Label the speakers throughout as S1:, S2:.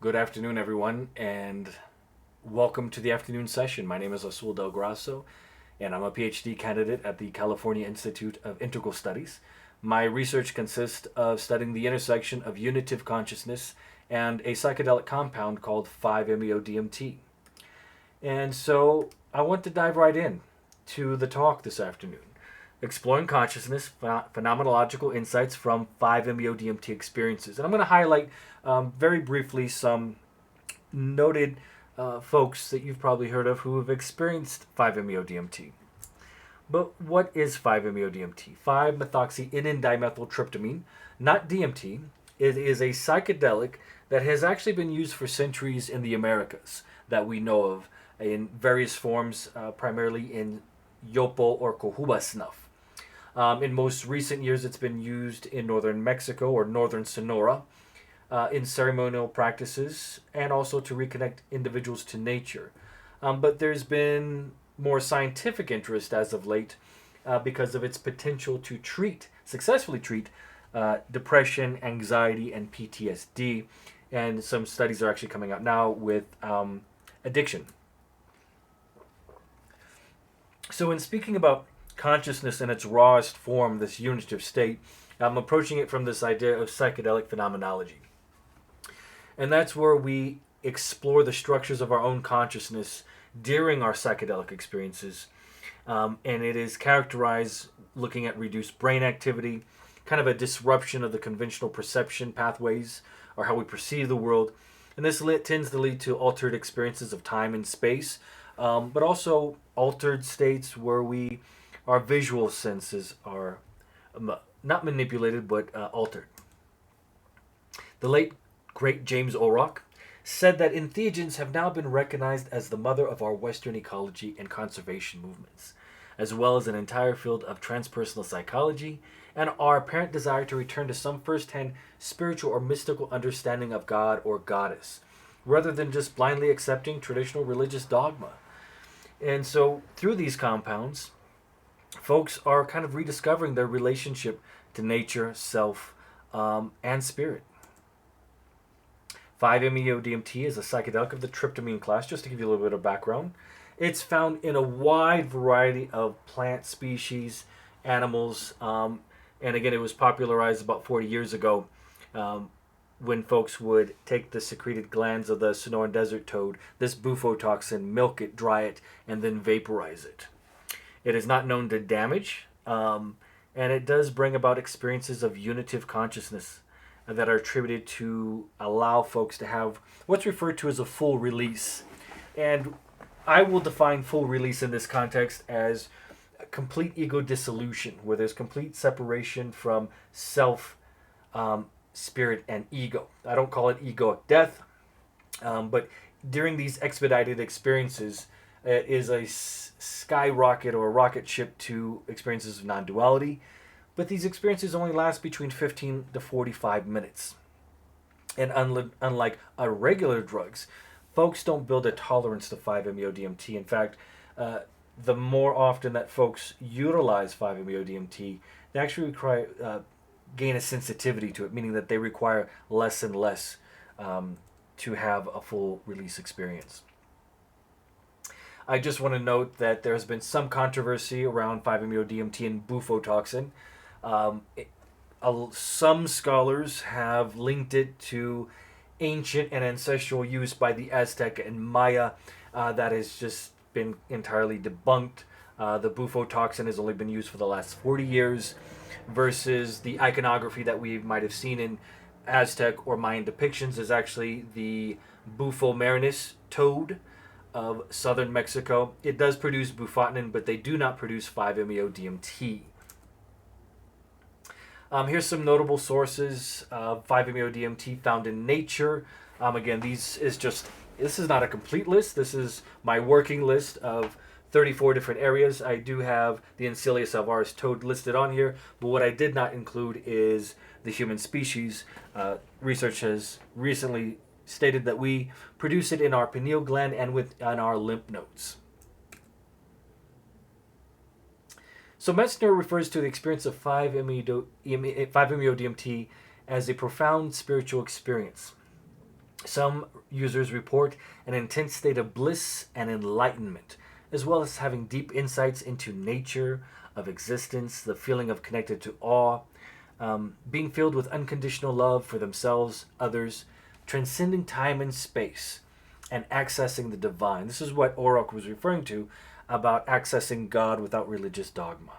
S1: Good afternoon, everyone, and welcome to the afternoon session. My name is Azul DelGrasso, and I'm a PhD candidate at the California Institute of Integral Studies. My research consists of studying the intersection of unitive consciousness and a psychedelic compound called 5-MeO-DMT. And so I want to dive right in to the talk this afternoon, exploring consciousness, phenomenological insights from 5-MeO-DMT experiences. And I'm going to highlight very briefly some noted folks that you've probably heard of who have experienced 5-MeO-DMT. But what is 5-MeO-DMT? 5-methoxy dimethyltryptamine, not DMT. It is a psychedelic that has actually been used for centuries in the Americas that we know of in various forms, primarily in yopo or cohuba snuff. In most recent years, it's been used in northern Mexico or northern Sonora in ceremonial practices and also to reconnect individuals to nature. But there's been more scientific interest as of late because of its potential to successfully treat depression, anxiety, and PTSD. And some studies are actually coming out now with addiction. So in speaking about consciousness in its rawest form, this unitive state, I'm approaching it from this idea of psychedelic phenomenology. And that's where we explore the structures of our own consciousness during our psychedelic experiences. And it is characterized looking at reduced brain activity, kind of a disruption of the conventional perception pathways or how we perceive the world. And this tends to lead to altered experiences of time and space, but also altered states where our visual senses are not manipulated, but altered. The late, great James Orrock said that entheogens have now been recognized as the mother of our Western ecology and conservation movements, as well as an entire field of transpersonal psychology and our apparent desire to return to some first-hand spiritual or mystical understanding of God or goddess, rather than just blindly accepting traditional religious dogma. And so through these compounds, folks are kind of rediscovering their relationship to nature, self, and spirit. 5-MeO-DMT is a psychedelic of the tryptamine class, just to give you a little bit of background. It's found in a wide variety of plant species, animals, and again, it was popularized about 40 years ago when folks would take the secreted glands of the Sonoran desert toad, this bufotoxin, milk it, dry it, and then vaporize it. It is not known to damage, and it does bring about experiences of unitive consciousness that are attributed to allow folks to have what's referred to as a full release. And I will define full release in this context as complete ego dissolution, where there's complete separation from self, spirit, and ego. I don't call it egoic death, but during these expedited experiences, it is a skyrocket or a rocket ship to experiences of non-duality. But these experiences only last between 15 to 45 minutes. And unlike regular drugs, folks don't build a tolerance to 5-MeO-DMT. In fact, the more often that folks utilize 5-MeO-DMT, they actually gain a sensitivity to it, meaning that they require less and less to have a full release experience. I just want to note that there has been some controversy around 5-MeO-DMT and bufotoxin. Some scholars have linked it to ancient and ancestral use by the Aztec and Maya. That has just been entirely debunked. The bufotoxin has only been used for the last 40 years versus the iconography that we might have seen in Aztec or Mayan depictions is actually the Bufo marinus toad of southern Mexico. It does produce bufotenin, but they do not produce 5-MeO-DMT. Here's some notable sources of 5-MeO-DMT found in nature. Again, this is not a complete list. This is my working list of 34 different areas. I do have the Encelius alvaris toad listed on here, but what I did not include is the human species. Research has recently stated that we produce it in our pineal gland and within our lymph nodes. So Metzner refers to the experience of 5-MeO-DMT as a profound spiritual experience. Some users report an intense state of bliss and enlightenment, as well as having deep insights into nature of existence, the feeling of connected to awe, being filled with unconditional love for themselves, others, transcending time and space, and accessing the divine. This is what Orok was referring to about accessing God without religious dogma.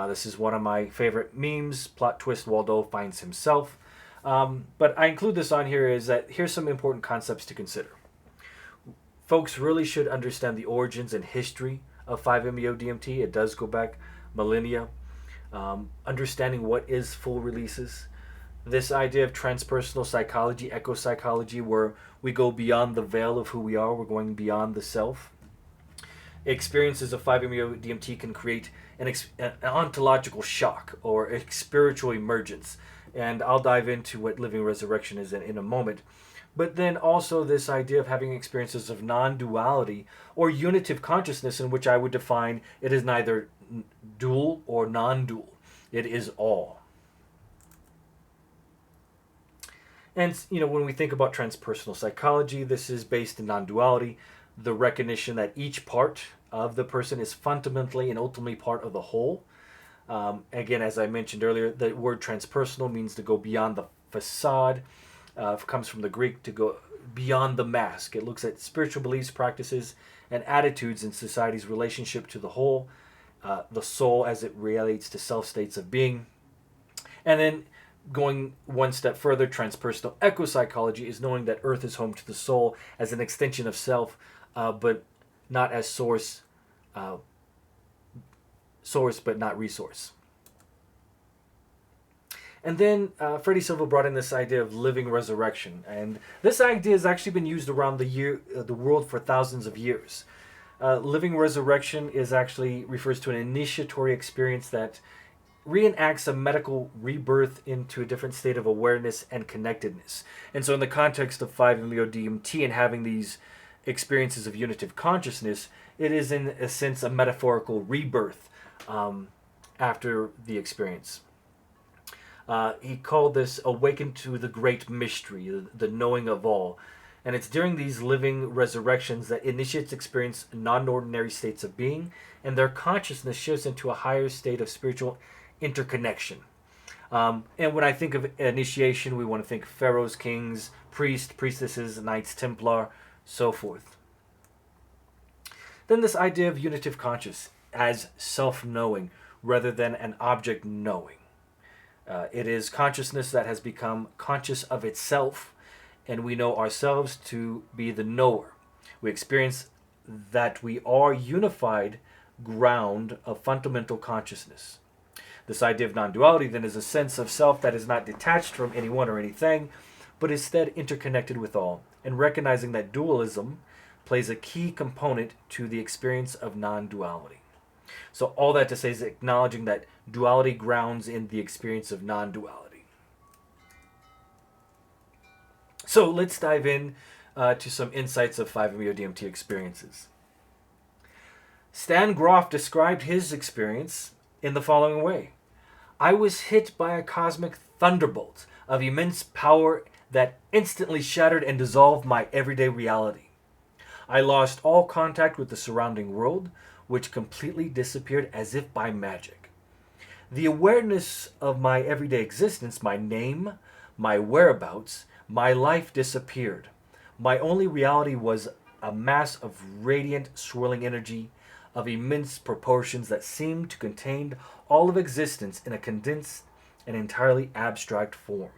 S1: This is one of my favorite memes. Plot twist: Waldo finds himself. But I include this on here is that here's some important concepts to consider. Folks really should understand the origins and history of 5-MeO-DMT. It does go back millennia. Understanding what is full releases. This idea of transpersonal psychology, eco-psychology, where we go beyond the veil of who we are, we're going beyond the self. Experiences of 5-MeO-DMT can create an ontological shock or a spiritual emergence. And I'll dive into what living resurrection is in a moment. But then also this idea of having experiences of non-duality or unitive consciousness, in which I would define it is neither dual or non-dual. It is all. And, when we think about transpersonal psychology, this is based in non-duality, the recognition that each part of the person is fundamentally and ultimately part of the whole. Again, as I mentioned earlier, the word transpersonal means to go beyond the facade. Comes from the Greek, to go beyond the mask. It looks at spiritual beliefs, practices, and attitudes in society's relationship to the whole, the soul as it relates to self-states of being. And then going one step further, transpersonal eco-psychology is knowing that Earth is home to the soul as an extension of self, but not as source but not resource. And then Freddie Silva brought in this idea of living resurrection, and this idea has actually been used around the world for thousands of years. Living resurrection refers to an initiatory experience that reenacts a medical rebirth into a different state of awareness and connectedness. And so in the context of 5-MeO-DMT and having these experiences of unitive consciousness, it is in a sense a metaphorical rebirth after the experience. He called this awakened to the great mystery, the knowing of all. And it's during these living resurrections that initiates experience non-ordinary states of being, and their consciousness shifts into a higher state of spiritual interconnection. And when I think of initiation, we want to think pharaohs, kings, priests, priestesses, knights templar, so forth. Then this idea of unitive conscious as self-knowing rather than an object knowing. It is consciousness that has become conscious of itself, and we know ourselves to be the knower. We experience that we are unified ground of fundamental consciousness. This idea of non-duality then is a sense of self that is not detached from anyone or anything, but instead interconnected with all, and recognizing that dualism plays a key component to the experience of non-duality. So all that to say is acknowledging that duality grounds in the experience of non-duality. So let's dive in to some insights of 5-MeO-DMT experiences. Stan Groff described his experience in the following way. I was hit by a cosmic thunderbolt of immense power that instantly shattered and dissolved my everyday reality. I lost all contact with the surrounding world, which completely disappeared as if by magic. The awareness of my everyday existence, my name, my whereabouts, my life disappeared. My only reality was a mass of radiant, swirling energy of immense proportions that seemed to contain all of existence in a condensed and entirely abstract form.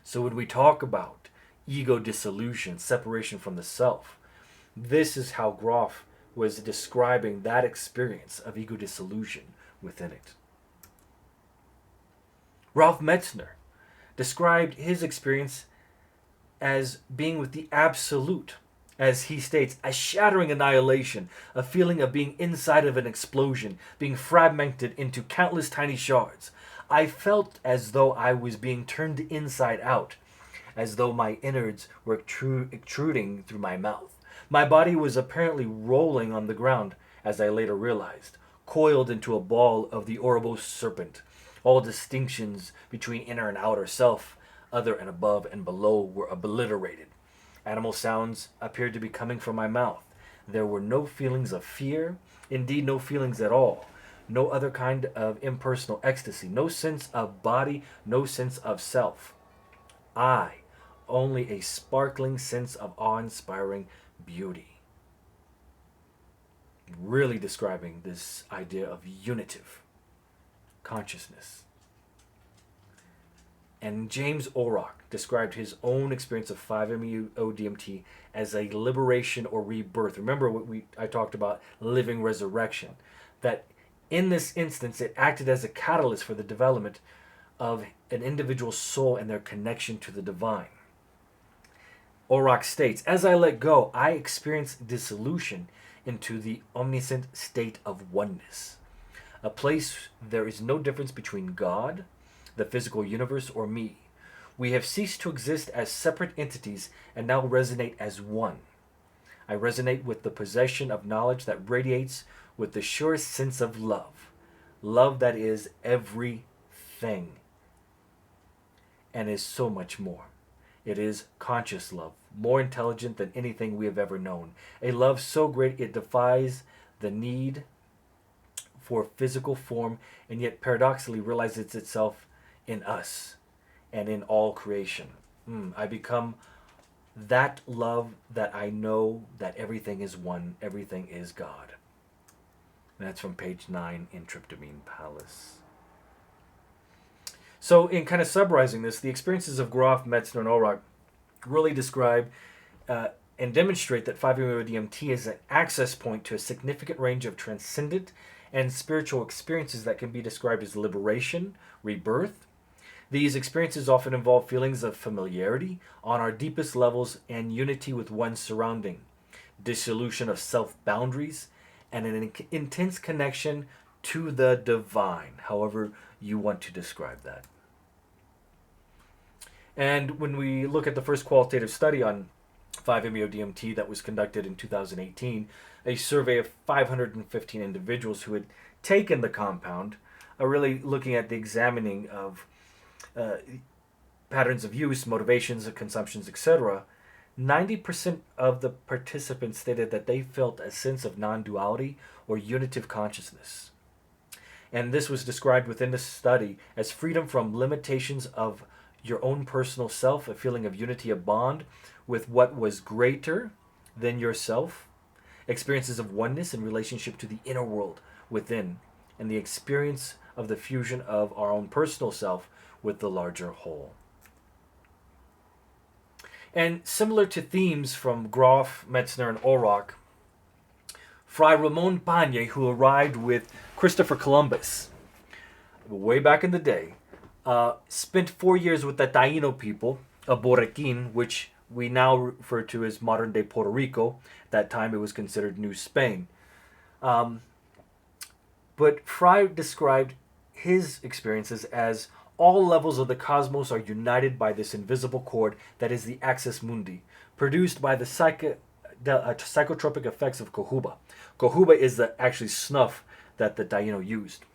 S1: So when we talk about ego dissolution, separation from the self, this is how Groff was describing that experience of ego dissolution within it. Ralph Metzner described his experience as being with the absolute, as he states, a shattering annihilation, a feeling of being inside of an explosion, being fragmented into countless tiny shards. I felt as though I was being turned inside out, as though my innards were extruding through my mouth. My body was apparently rolling on the ground, as I later realized, coiled into a ball of the Ouroboros serpent. All distinctions between inner and outer self other and above and below were obliterated. Animal sounds appeared to be coming from my mouth. There were no feelings of fear, indeed, no feelings at all. No other kind of impersonal ecstasy, no sense of body, no sense of self. Only a sparkling sense of awe-inspiring beauty. Really describing this idea of unitive consciousness. And James Orrock described his own experience of 5-MeO-DMT as a liberation or rebirth. Remember what I talked about, living resurrection. That in this instance, it acted as a catalyst for the development of an individual's soul and their connection to the divine. Orrock states, as I let go, I experience dissolution into the omniscient state of oneness. A place there is no difference between God, the physical universe, or me. We have ceased to exist as separate entities and now resonate as one. I resonate with the possession of knowledge that radiates with the surest sense of love. Love that is everything and is so much more. It is conscious love, more intelligent than anything we have ever known. A love so great it defies the need for physical form and yet paradoxically realizes itself in us and in all creation. I become that love that I know that everything is one, everything is God. And that's from page 9 in Tryptamine Palace. So in kind of summarizing this, the experiences of Grof, Metzner, and Orrock really describe and demonstrate that 5-MeO-DMT is an access point to a significant range of transcendent and spiritual experiences that can be described as liberation, rebirth. These experiences often involve feelings of familiarity on our deepest levels and unity with one's surrounding, dissolution of self-boundaries, and an intense connection to the divine, however you want to describe that. And when we look at the first qualitative study on 5-MeO-DMT that was conducted in 2018, a survey of 515 individuals who had taken the compound, really looking at the examining of patterns of use, motivations, consumptions, etc., 90% of the participants stated that they felt a sense of non-duality or unitive consciousness. And this was described within the study as freedom from limitations of your own personal self, a feeling of unity, a bond with what was greater than yourself, experiences of oneness in relationship to the inner world within, and the experience of the fusion of our own personal self with the larger whole. And similar to themes from Grof, Metzner, and Orrock, Fray Ramon Pagne, who arrived with Christopher Columbus way back in the day, spent 4 years with the Taino people of Borrequin, which we now refer to as modern-day Puerto Rico. At that time, it was considered New Spain. But Fry described his experiences as all levels of the cosmos are united by this invisible cord that is the axis mundi, produced by the psychotropic effects of cohuba. Cohuba is the actually snuff that the Taino used.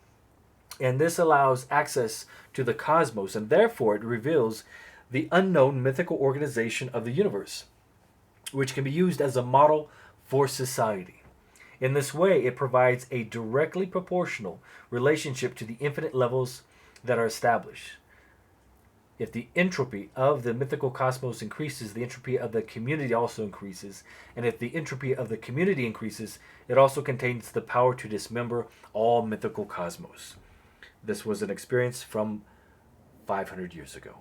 S1: And this allows access to the cosmos, and therefore it reveals the unknown mythical organization of the universe, which can be used as a model for society. In this way, it provides a directly proportional relationship to the infinite levels that are established. If the entropy of the mythical cosmos increases, the entropy of the community also increases. And if the entropy of the community increases, it also contains the power to dismember all mythical cosmos. This was an experience from 500 years ago.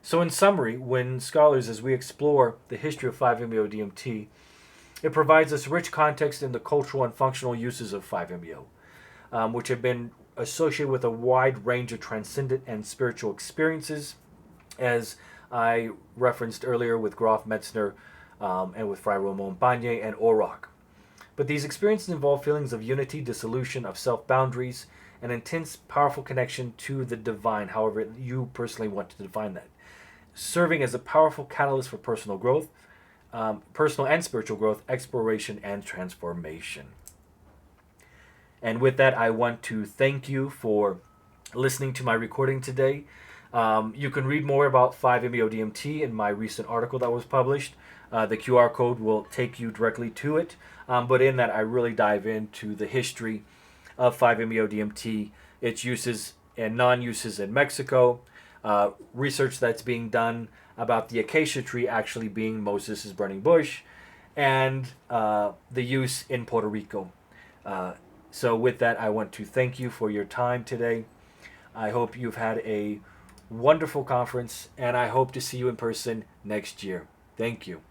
S1: So in summary, when scholars, as we explore the history of 5-MeO-DMT, it provides us rich context in the cultural and functional uses of 5-MeO, which have been associated with a wide range of transcendent and spiritual experiences, as I referenced earlier with Grof, Metzner, and with Fray Ramon Pagne and Orrock. But these experiences involve feelings of unity, dissolution of self-boundaries, an intense, powerful connection to the divine, however you personally want to define that, serving as a powerful catalyst for personal growth, personal and spiritual growth, exploration, and transformation. And with that, I want to thank you for listening to my recording today. You can read more about 5-MeO-DMT in my recent article that was published. The QR code will take you directly to it. But in that, I really dive into the history of 5-MeO-DMT, its uses and non-uses in Mexico, research that's being done about the acacia tree actually being Moses' burning bush, and the use in Puerto Rico. So with that, I want to thank you for your time today. I hope you've had a wonderful conference, and I hope to see you in person next year. Thank you.